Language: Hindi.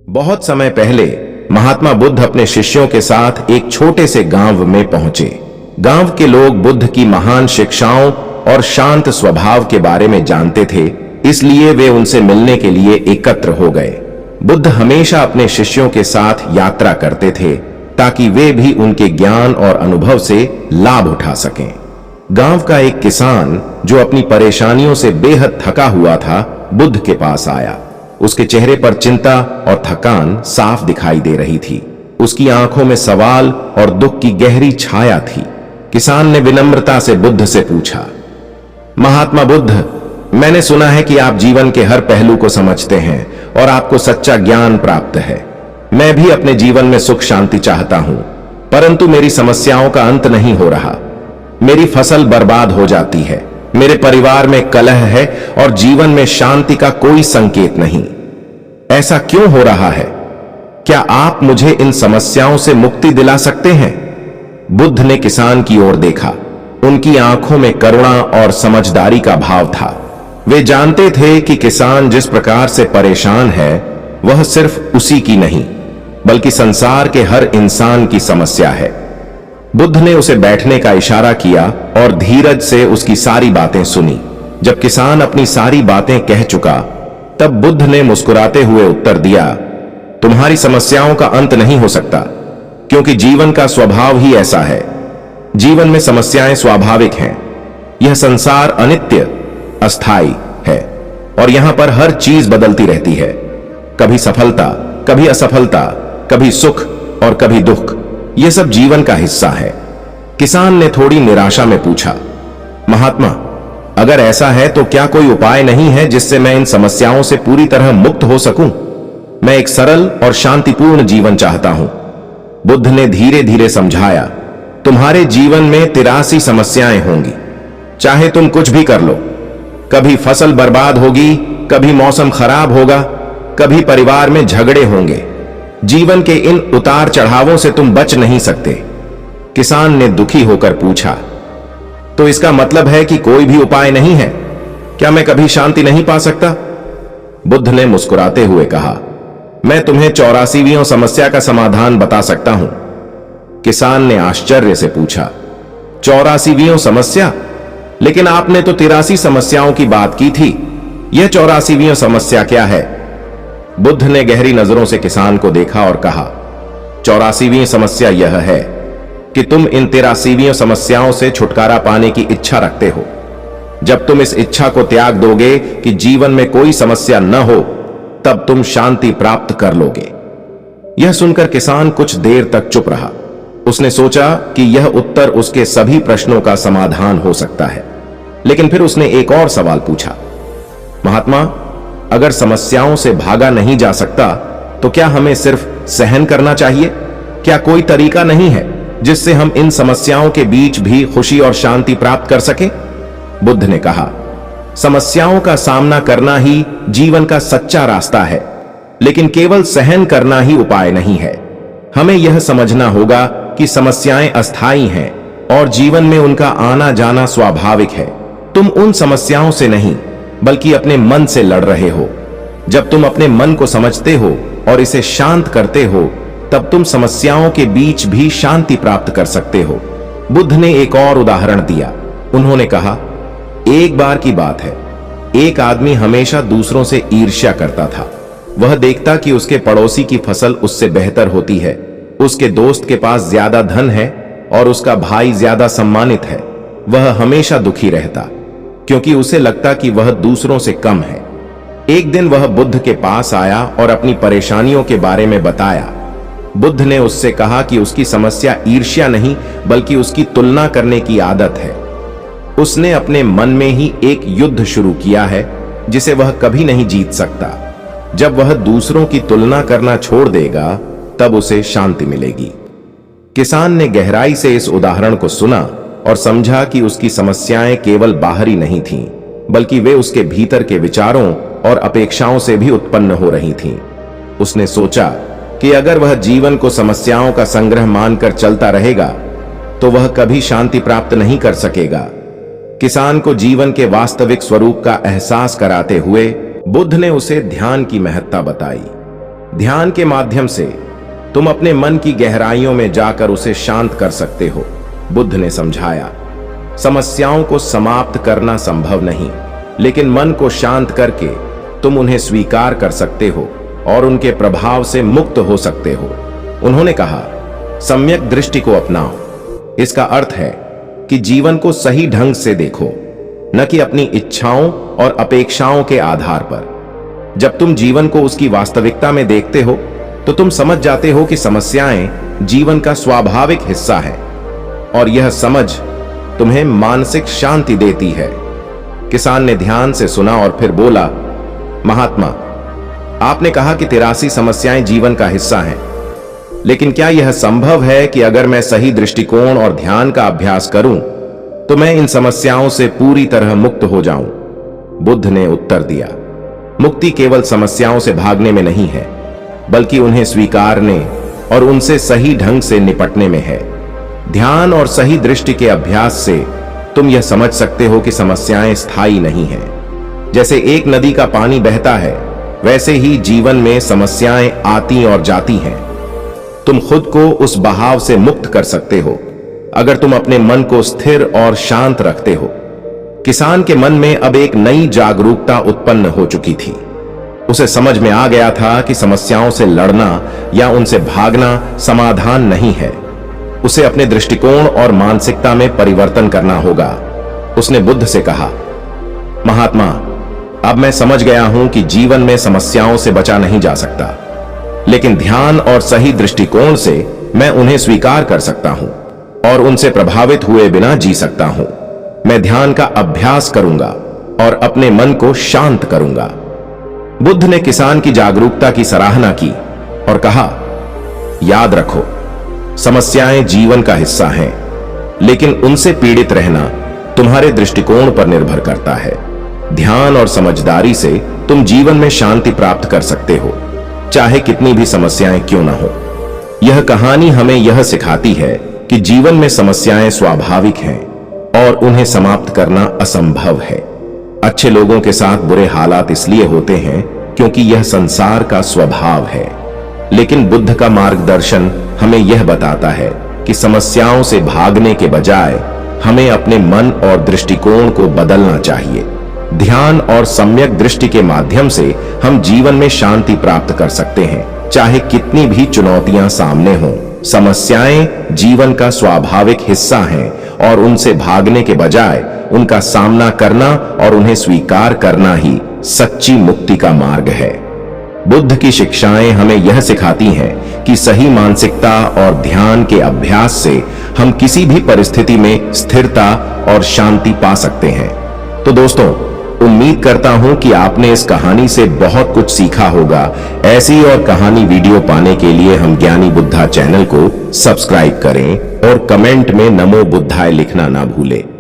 बहुत समय पहले महात्मा बुद्ध अपने शिष्यों के साथ एक छोटे से गांव में पहुंचे। गांव के लोग बुद्ध की महान शिक्षाओं और शांत स्वभाव के बारे में जानते थे, इसलिए वे उनसे मिलने के लिए एकत्र हो गए। बुद्ध हमेशा अपने शिष्यों के साथ यात्रा करते थे ताकि वे भी उनके ज्ञान और अनुभव से लाभ उठा सकें। गांव का एक किसान जो अपनी परेशानियों से बेहद थका हुआ था, बुद्ध के पास आया। उसके चेहरे पर चिंता और थकान साफ दिखाई दे रही थी। उसकी आंखों में सवाल और दुख की गहरी छाया थी। किसान ने विनम्रता से बुद्ध से पूछा, महात्मा बुद्ध, मैंने सुना है कि आप जीवन के हर पहलू को समझते हैं और आपको सच्चा ज्ञान प्राप्त है। मैं भी अपने जीवन में सुख शांति चाहता हूं, परंतु मेरी समस्याओं का अंत नहीं हो रहा। मेरी फसल बर्बाद हो जाती है, मेरे परिवार में कलह है और जीवन में शांति का कोई संकेत नहीं। ऐसा क्यों हो रहा है? क्या आप मुझे इन समस्याओं से मुक्ति दिला सकते हैं? बुद्ध ने किसान की ओर देखा। उनकी आंखों में करुणा और समझदारी का भाव था। वे जानते थे कि किसान जिस प्रकार से परेशान है, वह सिर्फ उसी की नहीं, बल्कि संसार के हर इंसान की समस्या है। बुद्ध ने उसे बैठने का इशारा किया और धीरज से उसकी सारी बातें सुनी। जब किसान अपनी सारी बातें कह चुका, तब बुद्ध ने मुस्कुराते हुए उत्तर दिया, तुम्हारी समस्याओं का अंत नहीं हो सकता, क्योंकि जीवन का स्वभाव ही ऐसा है। जीवन में समस्याएं स्वाभाविक हैं। यह संसार अनित्य, अस्थाई है और यहां पर हर चीज बदलती रहती है। कभी सफलता, कभी असफलता, कभी सुख और कभी दुख, यह सब जीवन का हिस्सा है। किसान ने थोड़ी निराशा में पूछा, महात्मा, अगर ऐसा है तो क्या कोई उपाय नहीं है जिससे मैं इन समस्याओं से पूरी तरह मुक्त हो सकूं? मैं एक सरल और शांतिपूर्ण जीवन चाहता हूं। बुद्ध ने धीरे धीरे समझाया, तुम्हारे जीवन में 83 समस्याएं होंगी, चाहे तुम कुछ भी कर लो। कभी फसल बर्बाद होगी, कभी मौसम खराब होगा, कभी परिवार में झगड़े होंगे। जीवन के इन उतार चढ़ावों से तुम बच नहीं सकते। किसान ने दुखी होकर पूछा, तो इसका मतलब है कि कोई भी उपाय नहीं है? क्या मैं कभी शांति नहीं पा सकता? बुद्ध ने मुस्कुराते हुए कहा, मैं तुम्हें 84वीं समस्या का समाधान बता सकता हूं। किसान ने आश्चर्य से पूछा, 84वीं समस्या? लेकिन आपने तो 83 समस्याओं की बात की थी। यह 84वीं समस्या क्या है? बुद्ध ने गहरी नजरों से किसान को देखा और कहा, 84वीं समस्या यह है कि तुम इन 83वीं समस्याओं से छुटकारा पाने की इच्छा रखते हो। जब तुम इस इच्छा को त्याग दोगे कि जीवन में कोई समस्या न हो, तब तुम शांति प्राप्त कर लोगे। यह सुनकर किसान कुछ देर तक चुप रहा। उसने सोचा कि यह उत्तर उसके सभी प्रश्नों का समाधान हो सकता है। लेकिन फिर उसने एक और सवाल पूछा, महात्मा, अगर समस्याओं से भागा नहीं जा सकता तो क्या हमें सिर्फ सहन करना चाहिए? क्या कोई तरीका नहीं है जिससे हम इन समस्याओं के बीच भी खुशी और शांति प्राप्त कर सकें? बुद्ध ने कहा, समस्याओं का सामना करना ही जीवन का सच्चा रास्ता है, लेकिन केवल सहन करना ही उपाय नहीं है। हमें यह समझना होगा कि समस्याएं अस्थाई हैं और जीवन में उनका आना जाना स्वाभाविक है। तुम उन समस्याओं से नहीं, बल्कि अपने मन से लड़ रहे हो। जब तुम अपने मन को समझते हो और इसे शांत करते हो, तब तुम समस्याओं के बीच भी शांति प्राप्त कर सकते हो। बुद्ध ने एक और उदाहरण दिया। उन्होंने कहा, एक बार की बात है, एक आदमी हमेशा दूसरों से ईर्ष्या करता था। वह देखता कि उसके पड़ोसी की फसल उससे बेहतर होती है, उसके दोस्त के पास ज्यादा धन है और उसका भाई ज्यादा सम्मानित है। वह हमेशा दुखी रहता, क्योंकि उसे लगता कि वह दूसरों से कम है। एक दिन वह बुद्ध के पास आया और अपनी परेशानियों के बारे में बताया। बुद्ध ने उससे कहा कि उसकी समस्या ईर्ष्या नहीं, बल्कि उसकी तुलना करने की आदत है। उसने अपने मन में ही एक युद्ध शुरू किया है जिसे वह कभी नहीं जीत सकता। जब वह दूसरों की तुलना करना छोड़ देगा, तब उसे शांति मिलेगी। किसान ने गहराई से इस उदाहरण को सुना और समझा कि उसकी समस्याएं केवल बाहरी नहीं थीं, बल्कि वे उसके भीतर के विचारों और अपेक्षाओं से भी उत्पन्न हो रही थीं। उसने सोचा कि अगर वह जीवन को समस्याओं का संग्रह मानकर चलता रहेगा, तो वह कभी शांति प्राप्त नहीं कर सकेगा। किसान को जीवन के वास्तविक स्वरूप का एहसास कराते हुए बुद्ध ने उसे ध्यान की महत्ता बताई। ध्यान के माध्यम से तुम अपने मन की गहराइयों में जाकर उसे शांत कर सकते हो। बुद्ध ने समझाया, समस्याओं को समाप्त करना संभव नहीं, लेकिन मन को शांत करके तुम उन्हें स्वीकार कर सकते हो और उनके प्रभाव से मुक्त हो सकते हो। उन्होंने कहा, सम्यक दृष्टि को अपनाओ। इसका अर्थ है कि जीवन को सही ढंग से देखो, न कि अपनी इच्छाओं और अपेक्षाओं के आधार पर। जब तुम जीवन को उसकी वास्तविकता में देखते हो तो तुम समझ जाते हो कि समस्याएं जीवन का स्वाभाविक हिस्सा है, और यह समझ तुम्हें मानसिक शांति देती है। किसान ने ध्यान से सुना और फिर बोला, महात्मा, आपने कहा कि 83 समस्याएं जीवन का हिस्सा हैं, लेकिन क्या यह संभव है कि अगर मैं सही दृष्टिकोण और ध्यान का अभ्यास करूं तो मैं इन समस्याओं से पूरी तरह मुक्त हो जाऊं? बुद्ध ने उत्तर दिया, मुक्ति केवल समस्याओं से भागने में नहीं है, बल्कि उन्हें स्वीकारने और उनसे सही ढंग से निपटने में है। ध्यान और सही दृष्टि के अभ्यास से तुम यह समझ सकते हो कि समस्याएं स्थायी नहीं हैं। जैसे एक नदी का पानी बहता है, वैसे ही जीवन में समस्याएं आती और जाती हैं। तुम खुद को उस बहाव से मुक्त कर सकते हो अगर तुम अपने मन को स्थिर और शांत रखते हो। किसान के मन में अब एक नई जागरूकता उत्पन्न हो चुकी थी। उसे समझ में आ गया था कि समस्याओं से लड़ना या उनसे भागना समाधान नहीं है। उसे अपने दृष्टिकोण और मानसिकता में परिवर्तन करना होगा। उसने बुद्ध से कहा, महात्मा, अब मैं समझ गया हूं कि जीवन में समस्याओं से बचा नहीं जा सकता, लेकिन ध्यान और सही दृष्टिकोण से मैं उन्हें स्वीकार कर सकता हूं और उनसे प्रभावित हुए बिना जी सकता हूं। मैं ध्यान का अभ्यास करूंगा और अपने मन को शांत करूंगा। बुद्ध ने किसान की जागरूकता की सराहना की और कहा, याद रखो, समस्याएं जीवन का हिस्सा हैं, लेकिन उनसे पीड़ित रहना तुम्हारे दृष्टिकोण पर निर्भर करता है। ध्यान और समझदारी से तुम जीवन में शांति प्राप्त कर सकते हो, चाहे कितनी भी समस्याएं क्यों ना हो। यह कहानी हमें यह सिखाती है कि जीवन में समस्याएं स्वाभाविक हैं और उन्हें समाप्त करना असंभव है। अच्छे लोगों के साथ बुरे हालात इसलिए होते हैं क्योंकि यह संसार का स्वभाव है, लेकिन बुद्ध का मार्गदर्शन हमें यह बताता है कि समस्याओं से भागने के बजाय हमें अपने मन और दृष्टिकोण को बदलना चाहिए। ध्यान और सम्यक दृष्टि के माध्यम से हम जीवन में शांति प्राप्त कर सकते हैं, चाहे कितनी भी चुनौतियां सामने हों। समस्याएं जीवन का स्वाभाविक हिस्सा हैं और उनसे भागने के बजाय उनका सामना करना और उन्हें स्वीकार करना ही सच्ची मुक्ति का मार्ग है। बुद्ध की शिक्षाएं हमें यह सिखाती हैं कि सही मानसिकता और ध्यान के अभ्यास से हम किसी भी परिस्थिति में स्थिरता और शांति पा सकते हैं। तो दोस्तों, उम्मीद करता हूं कि आपने इस कहानी से बहुत कुछ सीखा होगा। ऐसी और कहानी वीडियो पाने के लिए हम ज्ञानी बुद्धा चैनल को सब्सक्राइब करें और कमेंट में नमो बुद्धाय लिखना ना भूलें।